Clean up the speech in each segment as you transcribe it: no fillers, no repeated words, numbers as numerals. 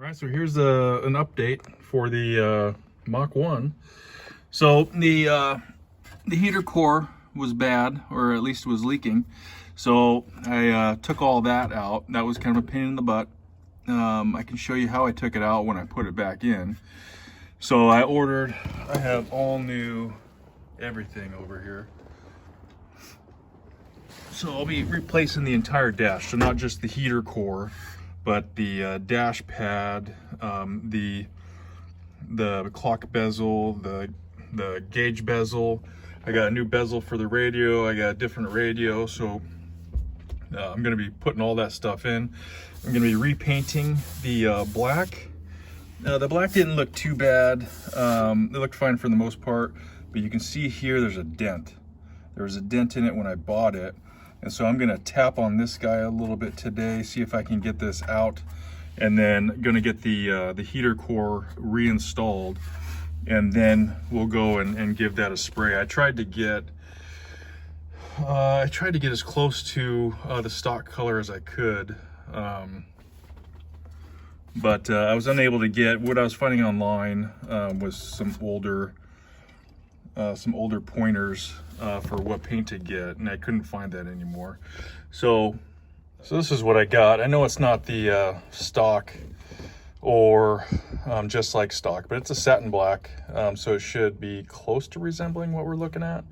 All right, so here's an update for the Mach 1. So the heater core was bad, or at least was leaking. So I took all that out. That was kind of a pain in the butt. I can show you how I took it out when I put it back in. So I have all new everything over here. So I'll be replacing the entire dash, so not just the heater core, but the dash pad, the clock bezel, the gauge bezel. I got a new bezel for the radio. I got a different radio, so I'm going to be putting all that stuff in. I'm going to be repainting the black. The black didn't look too bad. It looked fine for the most part, but you can see here there's a dent. There was a dent in it when I bought it. And so I'm gonna tap on this guy a little bit today, see if I can get this out, and then gonna get the heater core reinstalled, and then we'll go and give that a spray. I tried to get as close to the stock color as I could, but I was unable to get what I was finding online. Was some older pointers for what paint to get, and I couldn't find that anymore. So this is what I got. I know it's not the stock or just like stock, but it's a satin black, so it should be close to resembling what we're looking at.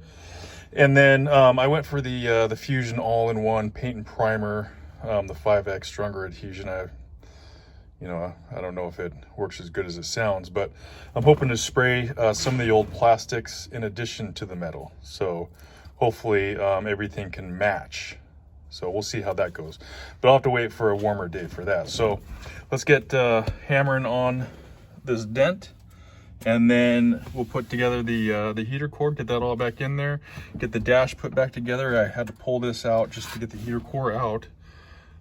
And then I went for the Fusion all-in-one paint and primer, the 5X stronger adhesion. I don't know if it works as good as it sounds, but I'm hoping to spray some of the old plastics in addition to the metal. So hopefully everything can match. So we'll see how that goes. But I'll have to wait for a warmer day for that. So let's get hammering on this dent, and then we'll put together the heater core, get that all back in there, get the dash put back together. I had to pull this out just to get the heater core out.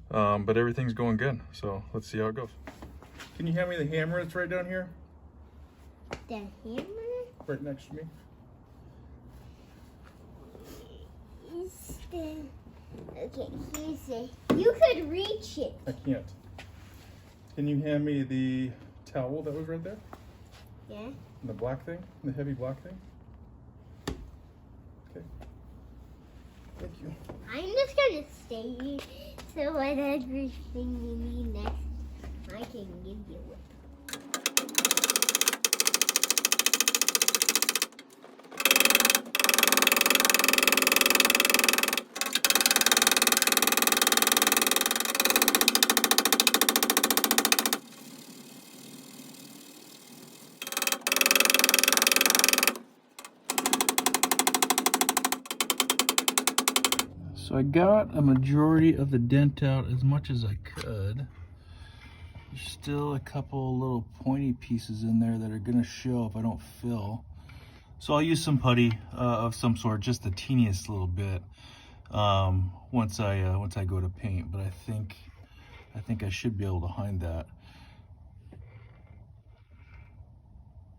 But everything's going good, so let's see how it goes. Can you hand me the hammer that's right down here? The hammer? Right next to me. Okay, here's it. You could reach it. I can't. Can you hand me the towel that was right there? Yeah. And the black thing? The heavy black thing? Okay. Thank you. I'm just gonna stay here, so whatever thing you need next, I can give you it. So I got a majority of the dent out as much as I could. There's still a couple little pointy pieces in there that are gonna show if I don't fill. So I'll use some putty of some sort, just the teeniest little bit, once I go to paint. But I think I should be able to hide that.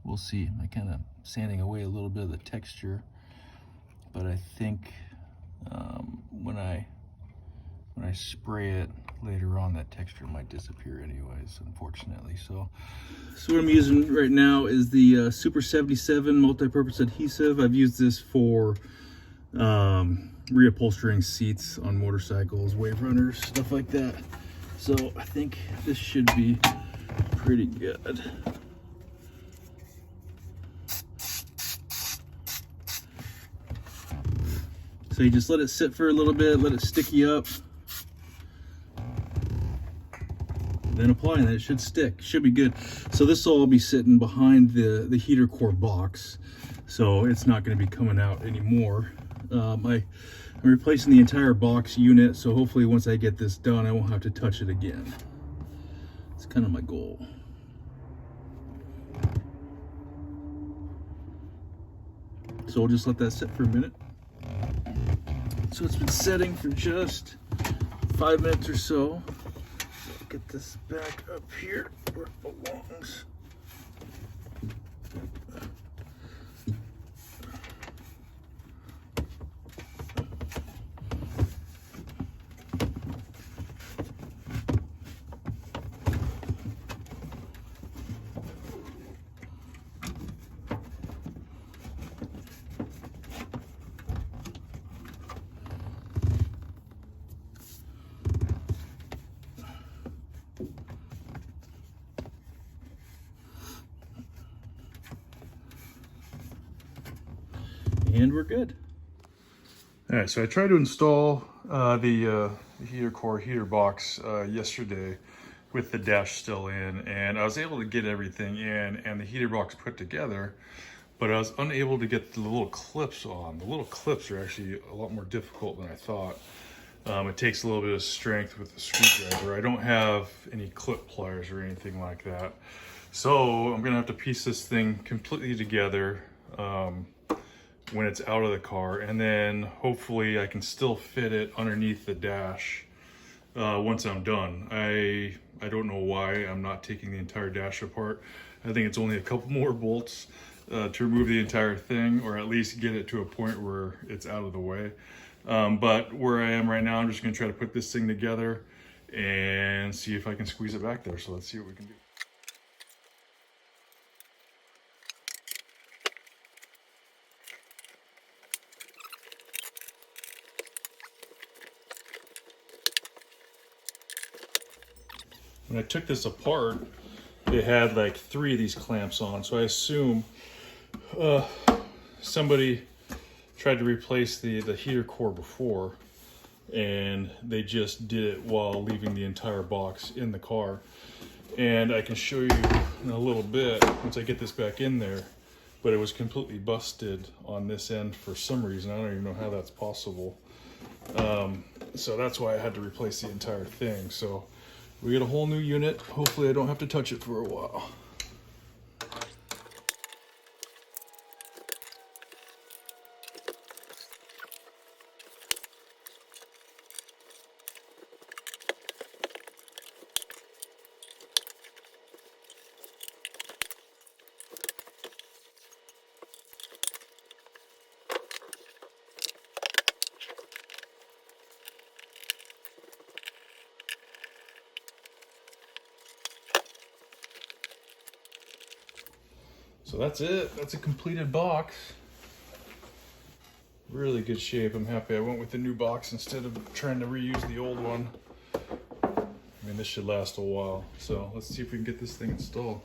We'll see. I'm kind of sanding away a little bit of the texture, but I think when I spray it later on, that texture might disappear anyways, unfortunately. So what I'm using right now is the Super 77 multi-purpose adhesive. I've used this for reupholstering seats on motorcycles, wave runners, stuff like that. So I think this should be pretty good. So you just let it sit for a little bit, let it sticky up, then apply, and it should stick. Should be good. So this will all be sitting behind the heater core box, so it's not going to be coming out anymore. I'm replacing the entire box unit, so hopefully once I get this done, I won't have to touch it again. It's kind of my goal. So we'll just let that sit for a minute. So it's been setting for just 5 minutes or so. Get this back up here where it belongs. and we're good. All right, so I tried to install the heater core heater box yesterday with the dash still in, and I was able to get everything in and the heater box put together, but I was unable to get the little clips on. The little clips are actually a lot more difficult than I thought. It takes a little bit of strength with the screwdriver. I don't have any clip pliers or anything like that. So I'm gonna have to piece this thing completely together when it's out of the car, and then hopefully I can still fit it underneath the dash once I'm done. I don't know why I'm not taking the entire dash apart. I think it's only a couple more bolts to remove the entire thing, or at least get it to a point where it's out of the way. But where I am right now, I'm just gonna try to put this thing together and see if I can squeeze it back there. So let's see what we can do. When I took this apart, it had like 3 of these clamps on. So I assume somebody tried to replace the heater core before, and they just did it while leaving the entire box in the car. And I can show you in a little bit once I get this back in there, but it was completely busted on this end for some reason. I don't even know how that's possible. So that's why I had to replace the entire thing. So we get a whole new unit. Hopefully I don't have to touch it for a while. So that's it. That's a completed box. Really good shape. I'm happy I went with the new box instead of trying to reuse the old one. I mean, this should last a while. So let's see if we can get this thing installed.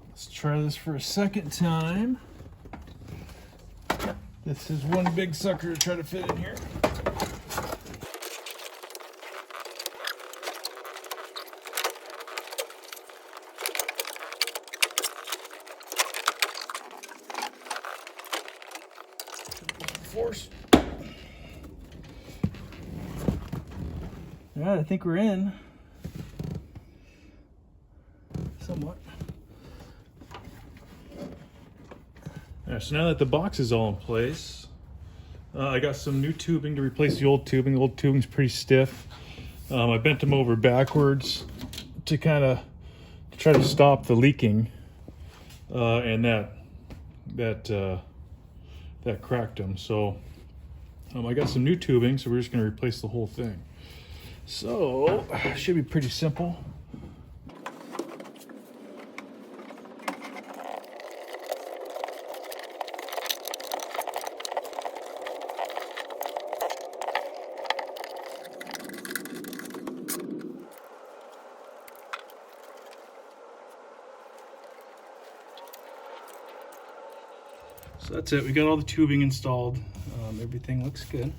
Let's try this for a second time. This is one big sucker to try to fit in here. Force. All right, I think we're in. Somewhat. All right, so now that the box is all in place, I got some new tubing to replace the old tubing. The old tubing's pretty stiff. I bent them over backwards to kind of try to stop the leaking, and that cracked them. So I got some new tubing, so we're just going to replace the whole thing. So it should be pretty simple. So that's it. We got all the tubing installed. Everything looks good.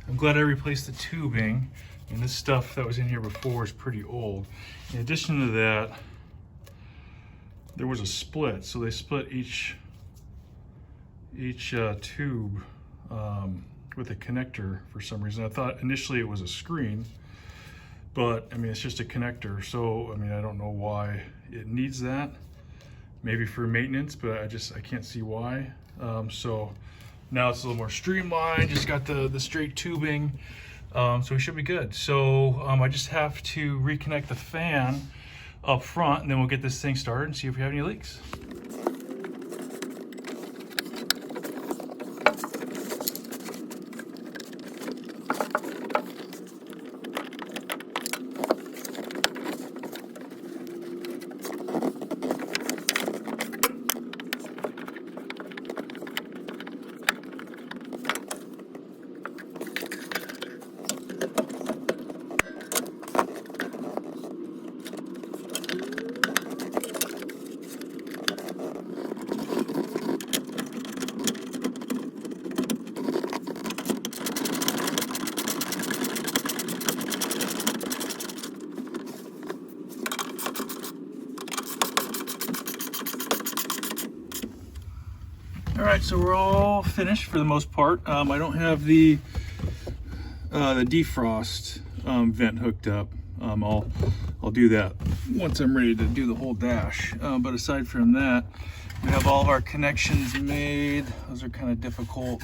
I'm glad I replaced the tubing. And this stuff that was in here before is pretty old. In addition to that, there was a split. So they split each tube with a connector for some reason. I thought initially it was a screen, but I mean, it's just a connector. So, I mean, I don't know why it needs that. Maybe for maintenance, but I can't see why. So now it's a little more streamlined, just got the straight tubing, so we should be good. So I just have to reconnect the fan up front, and then we'll get this thing started and see if we have any leaks. All right, so we're all finished for the most part. I don't have the defrost vent hooked up. I'll do that once I'm ready to do the whole dash. But aside from that, we have all of our connections made. Those are kind of difficult.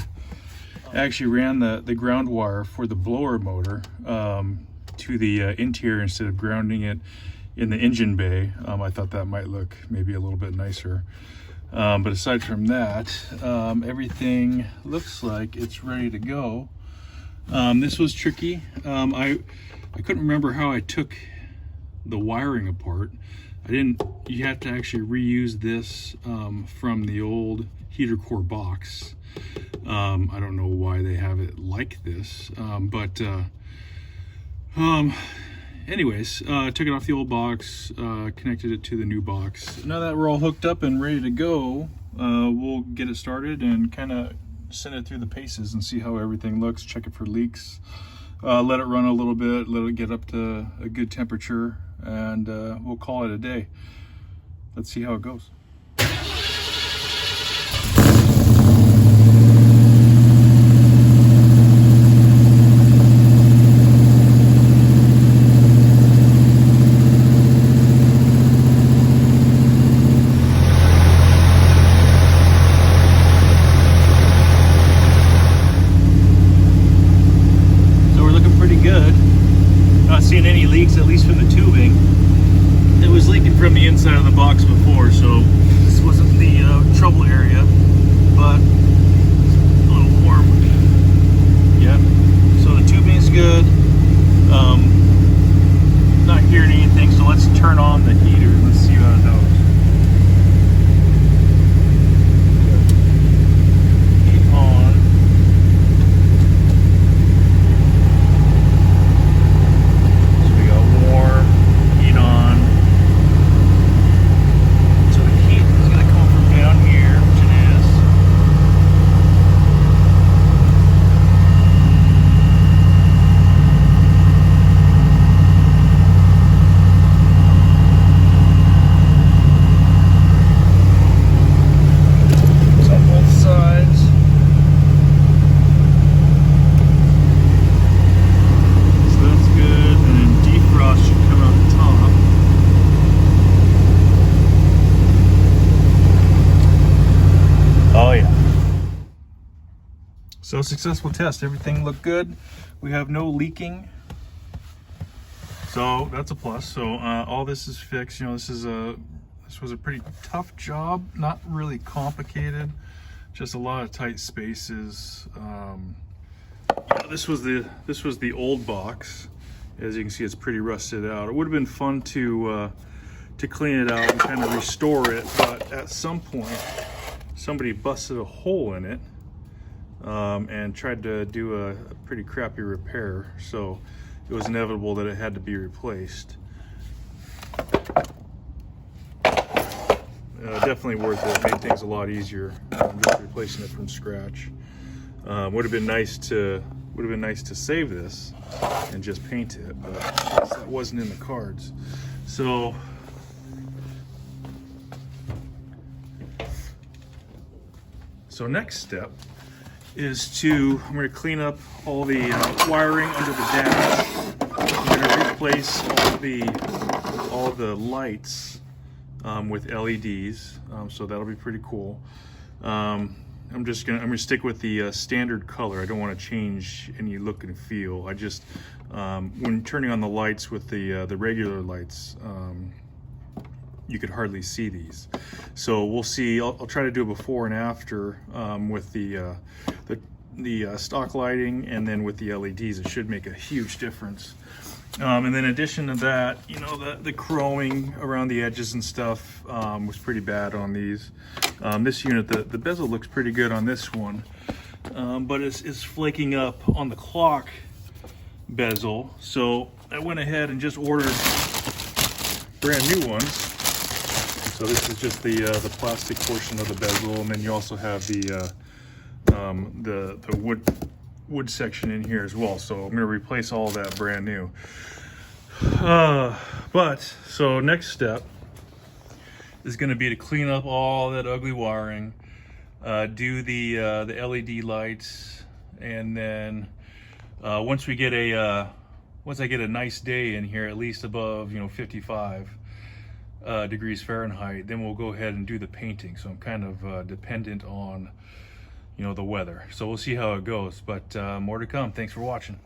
I actually ran the ground wire for the blower motor to the interior instead of grounding it in the engine bay. I thought that might look maybe a little bit nicer. But aside from that, everything looks like it's ready to go. This was tricky. I couldn't remember how I took the wiring apart. You have to actually reuse this from the old heater core box. I don't know why they have it like this, anyways, took it off the old box, connected it to the new box. Now that we're all hooked up and ready to go, we'll get it started and kind of send it through the paces and see how everything looks, check it for leaks, let it run a little bit, let it get up to a good temperature, and we'll call it a day. Let's see how it goes. Seeing any leaks, at least from the tubing. It was leaking from the inside of the box before, so this wasn't the trouble area, but a little warm. Yeah, so the tubing's good. Not hearing anything, so let's turn on the heater. Let's see how it goes. Heat on. So successful test, everything looked good. We have no leaking, so that's a plus. So all this is fixed. You know, this was a pretty tough job, not really complicated, just a lot of tight spaces. This was the old box. As you can see, it's pretty rusted out. It would have been fun to clean it out and kind of restore it, but at some point somebody busted a hole in it. And tried to do a pretty crappy repair, so it was inevitable that it had to be replaced. Definitely worth it. Made things a lot easier, just replacing it from scratch. Would have been nice to save this and just paint it, but that wasn't in the cards. So next step is I'm going to clean up all the wiring under the dash. I'm going to replace all the lights with LEDs, so that'll be pretty cool. I'm going to stick with the standard color. I don't want to change any look and feel. I just when turning on the lights with the regular lights, you could hardly see these. So we'll see. I'll try to do a before and after with the stock lighting, and then with the LEDs, it should make a huge difference. And then in addition to that, you know, the chroming around the edges and stuff was pretty bad on these. This unit, the bezel looks pretty good on this one, but it's flaking up on the clock bezel. So I went ahead and just ordered brand new ones. So this is just the plastic portion of the bezel, and then you also have the wood section in here as well. So I'm going to replace all of that brand new. So next step is going to be to clean up all that ugly wiring. do the LED lights, and then once I get a nice day in here, at least above 55 degrees Fahrenheit, then we'll go ahead and do the painting. So I'm kind of dependent on the weather. So we'll see how it goes, but more to come. Thanks for watching.